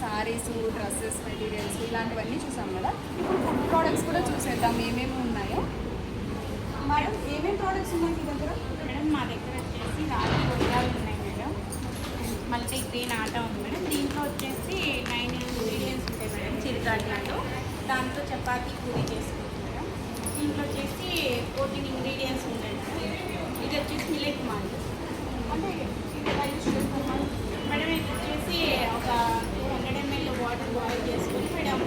Saris, dresses, materials ఇలాంటివన్నీ చూసాం కదా. ఇప్పుడు ఫుడ్ ప్రోడక్ట్స్ కూడా చూసేద్దాం ఏమేమి ఉన్నాయో. మేడం ఏమేమి ప్రోడక్ట్స్ ఉన్నాయి మీ దగ్గర? మేడం మా దగ్గర వచ్చేసి రాగి వడియాలు ఉన్నాయి మేడం, మల్టీ గ్రెయిన్ ఆటా ఉంది మేడం. దీంట్లో వచ్చేసి 9 ఇంగ్రీడియంట్స్ ఉంటాయి మేడం చిరుగాట్లాలో. దాంతో చపాతీ పూరి చేసుకోవచ్చు మేడం. దీంట్లో వచ్చేసి 14 ఇంగ్రీడియంట్స్ ఉంటాయి మేడం. ఇది వచ్చేసి మిల్లెట్ మాల్ అంటే ఇది ఎలా యూజ్ చేస్తాం మేడం. ఇది వచ్చేసి ఒక 200 ml వాటర్ బాయిల్ చేసుకొని మేడం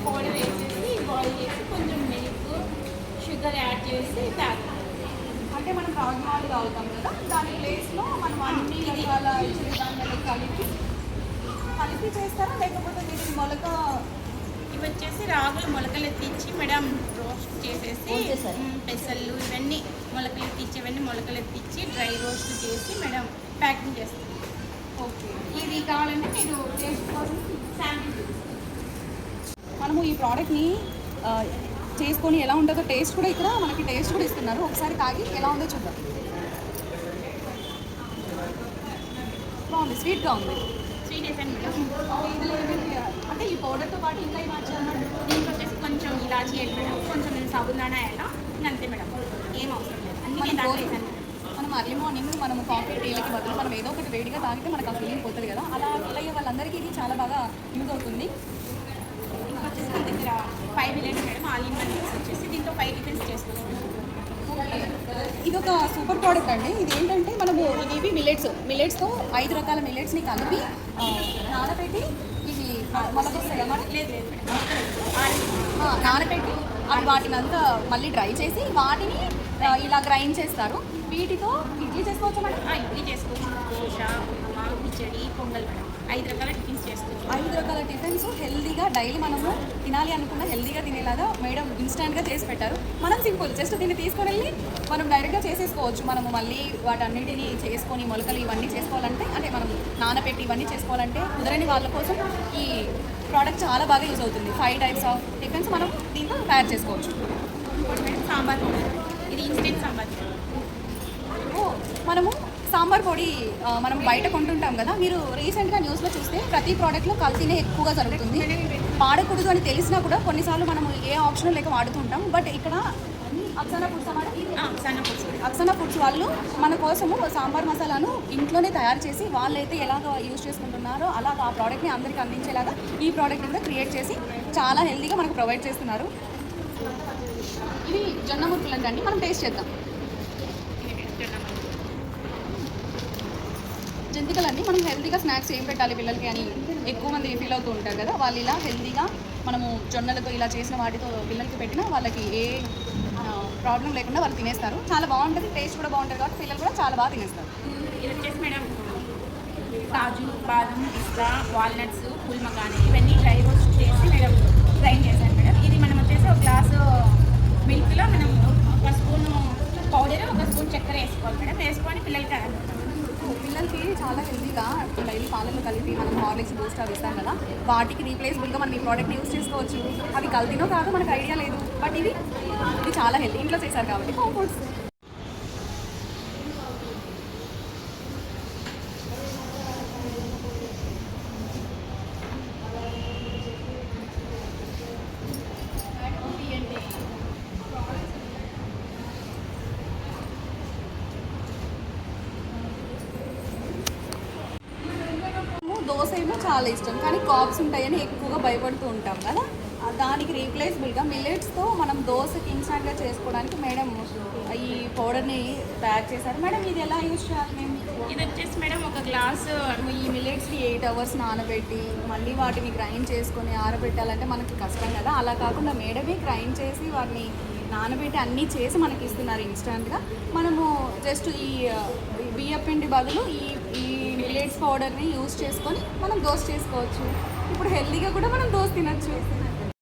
పౌడర్ వేసేసి బాయిల్ చేసి కొంచెం మిల్క్, షుగర్ యాడ్ చేసి తాగుతాం. అంటే మనం రాగి మాల్ తాగుతాం కదా, దాని ప్లేస్లో మనం అన్ని రకాల చిరుధాన్యాలు కలిపి చేస్తారా, లేకపోతే దీనికి మొలక? ఇవి వచ్చేసి రాగులు మొలకలు ఎత్తిచ్చి మేడం రోస్ట్ చేసేసి పెసళ్ళు ఇవన్నీ మొలకలు ఎత్తిచ్చి మొలకలు ఎత్తిచ్చి డ్రై రోస్ట్ చేసి మేడం ప్యాకింగ్ చేస్తాం. ఓకే, ఇది కావాలంటే మీరు టేస్ట్ కోసం శాంపిల్. మనము ఈ ప్రోడక్ట్ని చేసుకొని ఎలా ఉంటుందో టేస్ట్ కూడా ఇక్కడ మనకి టేస్ట్ కూడా ఇస్తున్నారు. ఒకసారి తాగి ఎలా ఉందో చూద్దాం. బాగుంది, స్వీట్గా ఉంది. స్వీట్ వేసాను మేడం. ఇందులో ఏమేమి అంటే ఈ పౌడర్తో పాటు ఇంకా ఏమి మార్చాలన్నమాట? దీంట్లో వచ్చేసి కొంచెం ఇలాచి వేయడం, కొంచెం సాబుదానా వేయడం, అంతే మేడం. ఏం అవసరం లేదు, అన్ని నేను దాంట్లో వేసాను. మనం అర్లీ మార్నింగ్ మనము కాఫీ టీలకి బదులు మనం ఏదో ఒకటి వేడిగా తాగితే మనకు ఆ ఫీలింగ్ పోతుంది కదా, అలా ఫీల్ అయ్యే వాళ్ళందరికీ ఇది చాలా బాగా యూజ్ అవుతుంది. ఇంకా వచ్చేసి మన దగ్గర 5 millets madam, all in one mix వచ్చేసి దీంట్లో 5 టిఫిన్స్ చేసుకోవచ్చు. ఇది ఒక సూపర్ ప్రోడక్ట్ అండి. ఇది ఏంటంటే మనము ఇవి మిల్లెట్స్తో 5 రకాల మిల్లెట్స్ని కలిపి నానబెట్టి ఇవి మొలకొస్తాయి అన్నమాట. లేదు లేదు మేడం, నానబెట్టి అవి వాటిని అంతా మళ్ళీ డ్రై చేసి వాటిని ఇలా గ్రైండ్ చేస్తారు. వీటితో ఇడ్లీ చేసుకోవచ్చు మేడం. ఇడ్లీ చేసుకోవచ్చు, దోశ, ఉప్మా, కిచడి, పొంగల్ మేడం. 5 రకాల టిఫిన్స్ చేసుకోవచ్చు. 5 రకాల టిఫిన్స్ హెల్దీగా డైలీ మనము తినాలి అనుకున్న హెల్దీగా తినేలాగా మేడం ఇన్స్టాంట్గా చేసి పెట్టారు. మనం సింపుల్ జస్ట్ దీన్ని తీసుకొని వెళ్ళి మనం డైరెక్ట్గా చేసేసుకోవచ్చు. మనము మళ్ళీ వాటన్నిటిని చేసుకొని మొలకలు ఇవన్నీ చేసుకోవాలంటే, అంటే మనం నానబెట్టి ఇవన్నీ చేసుకోవాలంటే కుదరని వాళ్ళ కోసం ఈ ప్రోడక్ట్ చాలా బాగా యూజ్ అవుతుంది. 5 టైప్స్ ఆఫ్ టిఫిన్స్ మనం దీంతో తయారు చేసుకోవచ్చు. మేడం సాంబార్ పొడి, ఇది ఇన్స్టెంట్ సాంబార్. మనము సాంబార్ పొడి మనం బయట కొంటుంటాం కదా, మీరు రీసెంట్గా న్యూస్లో చూస్తే ప్రతి ప్రోడక్ట్లో కల్తీనే ఎక్కువగా జరుగుతుంది. వాడకూడదు అని తెలిసినా కూడా కొన్నిసార్లు మనము ఏ ఆప్షన్ లేక వాడుతుంటాం. బట్ ఇక్కడ అక్సానా ఫుడ్స్ వాళ్ళు మన కోసము సాంబార్ మసాలాను ఇంట్లోనే తయారు చేసి వాళ్ళైతే ఎలాగ యూజ్ చేసుకుంటున్నారో అలాగ ఆ ప్రోడక్ట్ని అందరికీ అందించేలాగా ఈ ప్రోడక్ట్ కూడా క్రియేట్ చేసి చాలా హెల్తీగా మనకు ప్రొవైడ్ చేస్తున్నారు. ఇవి జొన్న మురుకులు అండి, మనం టేస్ట్ చేద్దాం. జంతికలన్నీ మనం హెల్తీగా స్నాక్స్ ఏం పెట్టాలి పిల్లలకి అని ఎక్కువ మంది ఫీల్ అవుతూ ఉంటారు కదా, వాళ్ళు ఇలా హెల్తీగా మనము జొన్నలతో ఇలా చేసిన వాటితో పిల్లలకి పెట్టినా వాళ్ళకి ఏ ప్రాబ్లం లేకుండా వాళ్ళు తినేస్తారు. చాలా బాగుంటుంది, టేస్ట్ కూడా బాగుంటుంది కాబట్టి పిల్లలు కూడా చాలా బాగా తినేస్తారు. ఇది వచ్చేసి మేడం కాజు, బాదం, పిస్తా, వాల్నట్స్, పుల్మకాని ఇవన్నీ డ్రై రోస్ట్ చేసి మేడం గ్రైండ్ చేశాను మేడం. ఇది మనం వచ్చేసి ఒక గ్లాసు మిల్క్లో మనం ఒక స్పూన్ పౌడర్, ఒక స్పూన్ చక్కెర వేసుకోవాలి మేడం. వేసుకొని పిల్లలకి చాలా హెల్తీగా డైలీ పాలల్లో కలిపి మనం హార్లిక్స్, బూస్ట్ అవి ఇస్తాం కదా, వాటికి రీప్లేసబుల్గా మనం ఈ ప్రోడక్ట్ యూజ్ చేసుకోవచ్చు. అవి కల్తీనో కాదు మనకు ఐడియా లేదు, బట్ ఇది చాలా హెల్తీ, ఇంట్లో చేశారు కాబట్టి హోమ్ ఫుడ్స్. దోశ ఏమో చాలా ఇష్టం, కానీ కార్బ్స్ ఉంటాయని ఎక్కువగా భయపడుతూ ఉంటాం కదా, దానికి రీప్లేసబుల్గా మిల్లెట్స్తో మనం దోశకి ఇన్స్టాంట్గా చేసుకోవడానికి మేడం ఈ పౌడర్ని తయారు చేశారు. మేడం ఇది ఎలా యూజ్ చేయాలి మేము? ఇది వచ్చేసి మేడం ఒక గ్లాసు ఈ మిల్లెట్స్ని 8 hours నానబెట్టి మళ్ళీ వాటిని గ్రైండ్ చేసుకొని ఆరబెట్టాలంటే మనకి కష్టం కదా, అలా కాకుండా మేడమే గ్రైండ్ చేసి వాటిని నానబెట్టి అన్నీ చేసి మనకి ఇస్తున్నారు ఇన్స్టాంట్గా. మనము జస్ట్ ఈ బియ్యపిండి బదులు ఈ మిల్లెట్స్ పౌడర్ని యూజ్ చేసుకొని మనం దోశ చేసుకోవచ్చు. ఇప్పుడు హెల్తీగా కూడా మనం దోశ తినచ్చు.